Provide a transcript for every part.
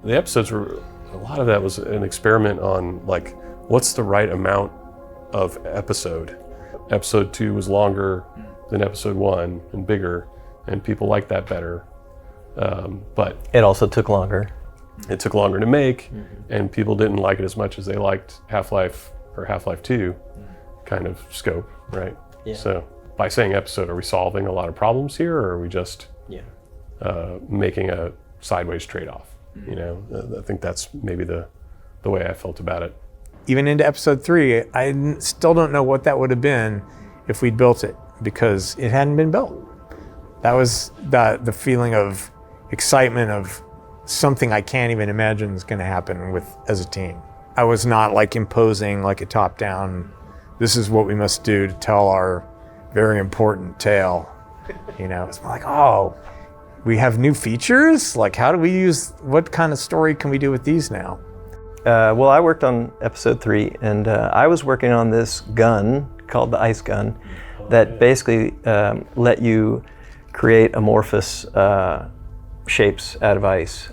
The episodes were, a lot of that was an experiment on like, what's the right amount of episode? Episode 2 was longer than episode 1 and bigger, and people liked that better. But it also took longer. It took longer to make, and people didn't like it as much as they liked Half-Life or Half-Life 2 kind of scope, right? Yeah. So by saying episode, are we solving a lot of problems here, or are we just making a sideways trade-off? You know, I think that's maybe the way I felt about it. Even into episode 3, I still don't know what that would have been if we'd built it, because it hadn't been built. That was the feeling of excitement of something I can't even imagine is going to happen as a team. I was not like imposing like a top-down, this is what we must do to tell our very important tale. You know, it's more like, oh, we have new features? Like, how do we what kind of story can we do with these now? Well, I worked on episode 3, and I was working on this gun called the ice gun that basically let you create amorphous shapes out of ice.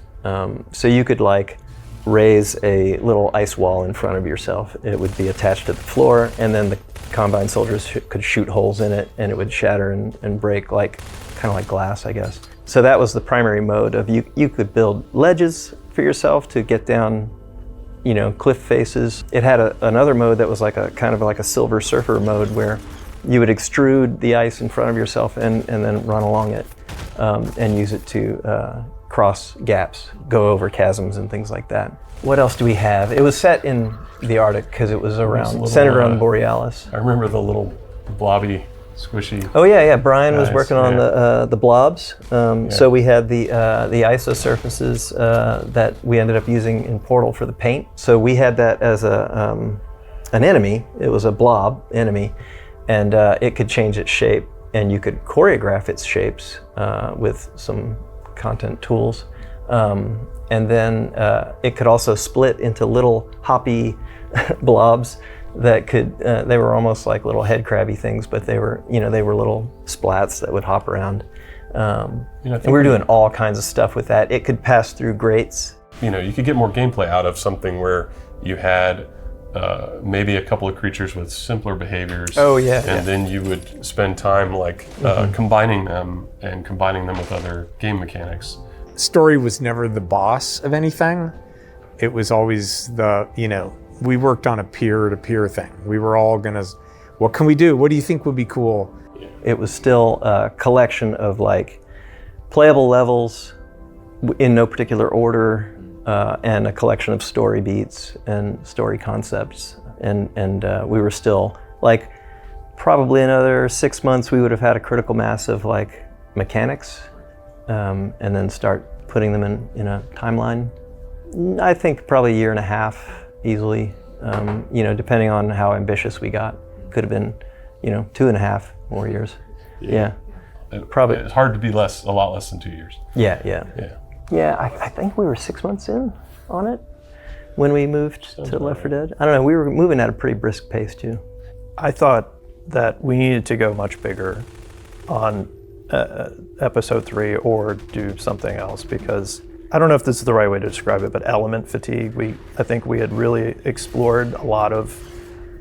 So you could like raise a little ice wall in front of yourself. It would be attached to the floor, and then the Combine soldiers could shoot holes in it, and it would shatter and break like kind of like glass, I guess. So that was the primary mode of you could build ledges for yourself to get down, you know, cliff faces. It had another mode that was like a kind of like a Silver Surfer mode where you would extrude the ice in front of yourself and then run along it and use it to cross gaps, go over chasms and things like that. What else do we have? It was set in the Arctic because it was centered around Borealis. I remember the little blobby, squishy. Oh yeah, Brian was working on the blobs. So we had the ISO surfaces that we ended up using in Portal for the paint. So we had that as an enemy. It was a blob enemy, and it could change its shape, and you could choreograph its shapes with some content tools. And then it could also split into little hoppy blobs that could, they were almost like little head crabby things, but they were little splats that would hop around. And we were doing all kinds of stuff with that. It could pass through grates. You know, you could get more gameplay out of something where you had maybe a couple of creatures with simpler behaviors. Oh yeah. And then you would spend time like combining them with other game mechanics. Story was never the boss of anything. It was always we worked on a peer-to-peer thing. We were all what can we do? What do you think would be cool? It was still a collection of like playable levels in no particular order, and a collection of story beats and story concepts. And we were still like, probably another 6 months we would have had a critical mass of like mechanics, and then start putting them in a timeline. I think probably a year and a half easily, depending on how ambitious we got. Could have been, 2.5 more years. Yeah. Probably. It's hard to be a lot less than 2 years. Yeah, I think we were 6 months in on it when we moved to Left 4 Dead. I don't know, we were moving at a pretty brisk pace too. I thought that we needed to go much bigger on episode 3 or do something else, because I don't know if this is the right way to describe it, but element fatigue. I think we had really explored a lot of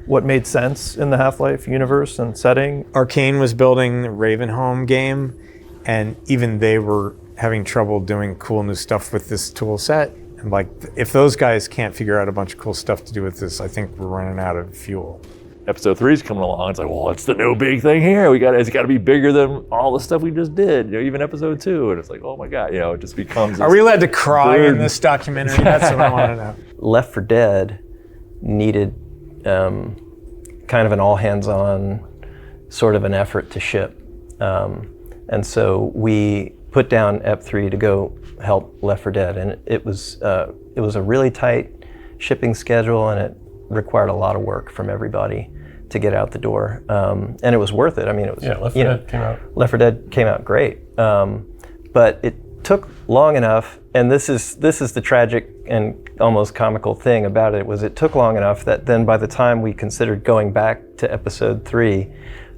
what made sense in the Half-Life universe and setting. Arcane was building the Ravenholm game, and even they were having trouble doing cool new stuff with this tool set. And like, if those guys can't figure out a bunch of cool stuff to do with this, I think we're running out of fuel. Episode 3 is coming along. It's like, well, what's the new big thing here? It's got to be bigger than all the stuff we just did. Even episode 2, and it's like, oh my god, it just becomes. Are we allowed to cry in this documentary? That's what I want to know. Left 4 Dead needed kind of an all hands-on sort of an effort to ship, and so we put down Ep 3 to go help Left 4 Dead, and it was a really tight shipping schedule, and it required a lot of work from everybody to get out the door, and it was worth it. I mean, it was. Yeah, Left 4 Dead came out. Left 4 Dead came out great, but it took long enough. And this is the tragic and almost comical thing about it, was it took long enough that then by the time we considered going back to episode 3,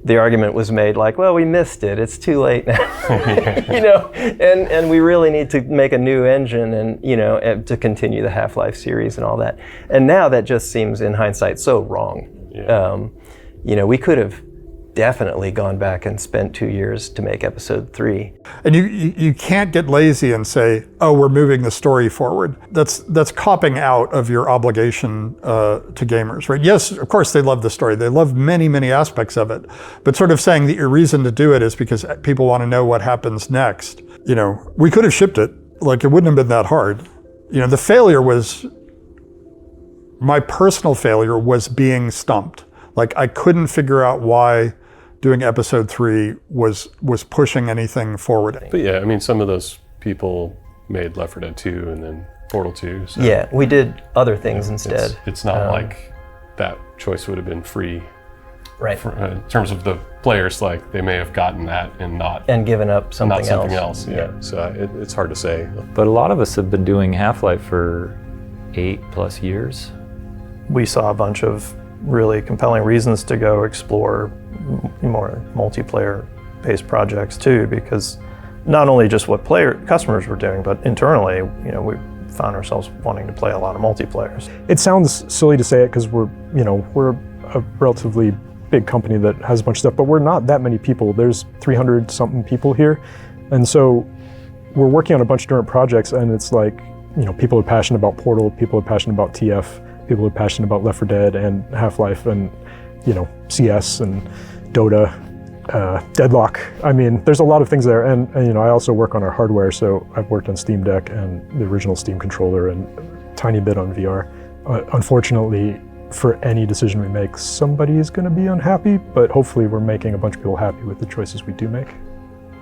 the argument was made like, well, we missed it. It's too late now, and we really need to make a new engine and, to continue the Half-Life series and all that. And now that just seems, in hindsight, so wrong. Yeah. We could have definitely gone back and spent 2 years to make episode 3. And you can't get lazy and say, oh, we're moving the story forward. That's copping out of your obligation to gamers, right? Yes, of course they love the story. They love many, many aspects of it. But sort of saying that your reason to do it is because people want to know what happens next. We could have shipped it. Like, it wouldn't have been that hard. The failure was, my personal failure was being stumped. Like, I couldn't figure out why doing episode 3 was pushing anything forward. But yeah, I mean, some of those people made Left 4 Dead 2 and then Portal 2. So, yeah, we did other things instead. It's not like that choice would have been free. Right. In terms of the players, like, they may have gotten that and given up something else. Yeah. So it's hard to say. But a lot of us have been doing Half-Life for 8+ years. We saw a bunch of really compelling reasons to go explore more multiplayer-based projects too, because not only just what customers were doing, but internally, we found ourselves wanting to play a lot of multiplayers. It sounds silly to say it because we're a relatively big company that has a bunch of stuff, but we're not that many people. There's 300 something people here, and so we're working on a bunch of different projects, and it's like, people are passionate about Portal, people are passionate about TF, people are passionate about Left 4 Dead and Half-Life and CS and Dota, Deadlock. I mean, there's a lot of things there, and I also work on our hardware, so I've worked on Steam Deck and the original Steam controller and a tiny bit on VR. Unfortunately, for any decision we make, somebody is going to be unhappy, but hopefully we're making a bunch of people happy with the choices we do make.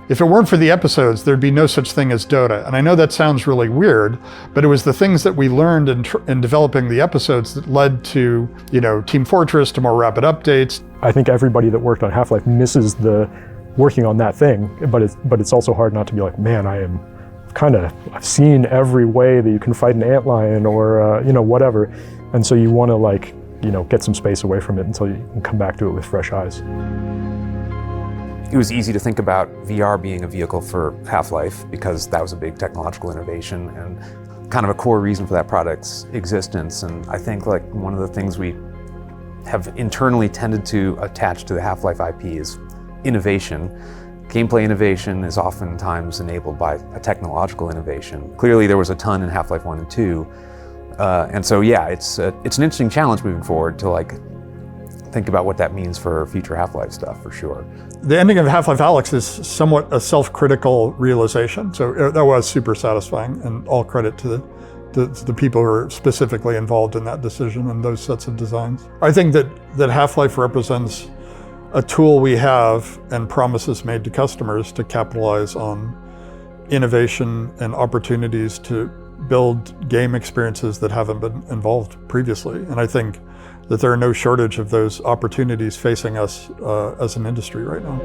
If it weren't for the episodes, there'd be no such thing as Dota. And I know that sounds really weird, but it was the things that we learned in developing the episodes that led to, Team Fortress, to more rapid updates. I think everybody that worked on Half-Life misses the working on that thing, but it's also hard not to be like, man, I've seen every way that you can fight an antlion or, whatever. And so you want to get some space away from it until you can come back to it with fresh eyes. It was easy to think about VR being a vehicle for Half-Life because that was a big technological innovation and kind of a core reason for that product's existence. And I think one of the things we have internally tended to attach to the Half-Life IP is innovation. Gameplay innovation is oftentimes enabled by a technological innovation. Clearly there was a ton in Half-Life 1 and 2. And so yeah, it's an interesting challenge moving forward to think about what that means for future Half-Life stuff, for sure. The ending of Half-Life Alyx is somewhat a self-critical realization, so that was super satisfying, and all credit to the people who are specifically involved in that decision and those sets of designs. I think that Half-Life represents a tool we have and promises made to customers to capitalize on innovation and opportunities to build game experiences that haven't been involved previously. And I think that there are no shortage of those opportunities facing us as an industry right now.